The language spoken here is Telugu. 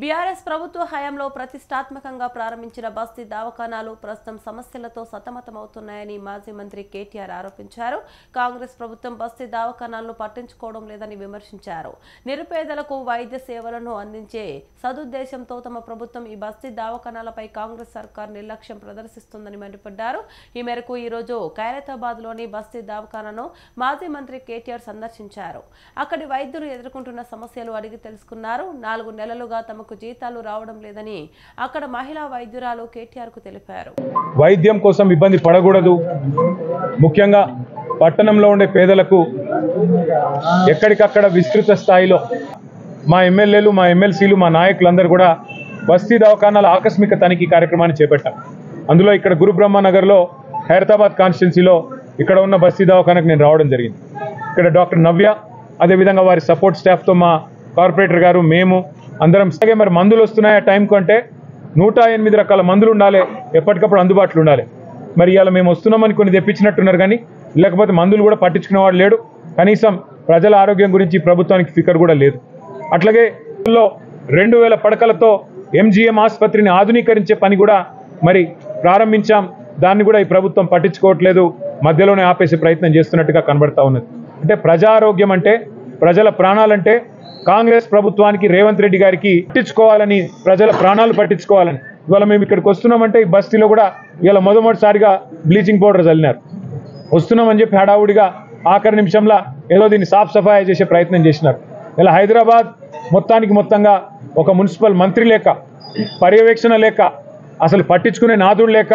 బీఆర్ఎస్ ప్రభుత్వ హయాంలో ప్రతిష్టాత్మకంగా ప్రారంభించిన బస్తీ దవాఖానాలు ప్రస్తుతం సమస్యలతో సతమతమవుతున్నాయని మాజీ మంత్రి కేటీఆర్ ఆరోపించారు. కాంగ్రెస్ ప్రభుత్వం బస్తీ దవాఖానాలను పట్టించుకోవడం లేదని విమర్శించారు. నిరుపేదలకు వైద్య సేవలను అందించే సదుద్దేశంతో తమ ప్రభుత్వం ఈ బస్తీ దవాఖానాలపై కాంగ్రెస్ సర్కార్ నిర్లక్ష్యం ప్రదర్శిస్తుందని మండిపడ్డారు. ఈ మేరకు ఈ రోజు ఖైరతాబాద్లోని బస్తీ దవాఖానాను మాజీ మంత్రి కేటీఆర్ సందర్శించారు. అక్కడి వైద్యులు ఎదుర్కొంటున్న సమస్యలు అడిగి తెలుసుకున్నారు. 4 నెలలుగా జీతాలు రావడం లేదని అక్కడ మహిళా వైద్యురాలు కేటీఆర్ కు తెలిపారు. వైద్యం కోసం ఇబ్బంది పడకూడదు, ముఖ్యంగా పట్టణంలో ఉండే పేదలకు ఎక్కడికక్కడ విస్తృత స్థాయిలో మా ఎమ్మెల్యేలు, మా ఎమ్మెల్సీలు, మా నాయకులందరూ కూడా బస్తీ దవాఖానాల ఆకస్మిక తనిఖీ కార్యక్రమాన్ని చేపట్టాం. అందులో ఇక్కడ గురు బ్రహ్మనగర్లో ఖైరతాబాద్ కాన్స్టిట్యున్సీలో ఇక్కడ ఉన్న బస్తీ దవాఖానకు నేను రావడం జరిగింది. ఇక్కడ డాక్టర్ నవ్య, అదేవిధంగా వారి సపోర్ట్ స్టాఫ్తో మా కార్పొరేటర్ గారు, మేము అందరం మరి మందులు వస్తున్నాయి. ఆ టైం కంటే 108 రకాల మందులు ఉండాలి, ఎప్పటికప్పుడు అందుబాటులో ఉండాలి. మరి ఇవాళ మేము వస్తున్నామని కొన్ని తెప్పించినట్టున్నారు, కానీ లేకపోతే మందులు కూడా పట్టించుకునేవాడు లేడు. కనీసం ప్రజల ఆరోగ్యం గురించి ప్రభుత్వానికి ఫికర్ కూడా లేదు. అట్లాగే 2000 పడకలతో ఎంజీఎం ఆసుపత్రిని ఆధునీకరించే పని కూడా మరి ప్రారంభించాం. దాన్ని కూడా ఈ ప్రభుత్వం పట్టించుకోవట్లేదు, మధ్యలోనే ఆపేసే ప్రయత్నం చేస్తున్నట్టుగా కనబడతా ఉన్నది. అంటే ప్రజారోగ్యం అంటే, ప్రజల ప్రాణాలంటే కాంగ్రెస్ ప్రభుత్వానికి, రేవంత్ రెడ్డి గారికి పట్టించుకోవాలని, ప్రజల ప్రాణాలు పట్టించుకోవాలని ఇవాళ మేము ఇక్కడికి వస్తున్నామంటే ఈ బస్తీలో కూడా ఇవాళ మొదటిసారిగా బ్లీచింగ్ పౌడర్ చల్లినారు. వస్తున్నామని చెప్పి హడావుడిగా ఆఖరి నిమిషంలో ఏదో దీన్ని సాఫ్ సఫాయి చేసే ప్రయత్నం చేసినారు. ఇలా హైదరాబాద్ మొత్తంగా ఒక మున్సిపల్ మంత్రి లేక, పర్యవేక్షణ లేక, అసలు పట్టించుకునే నాదుడు లేక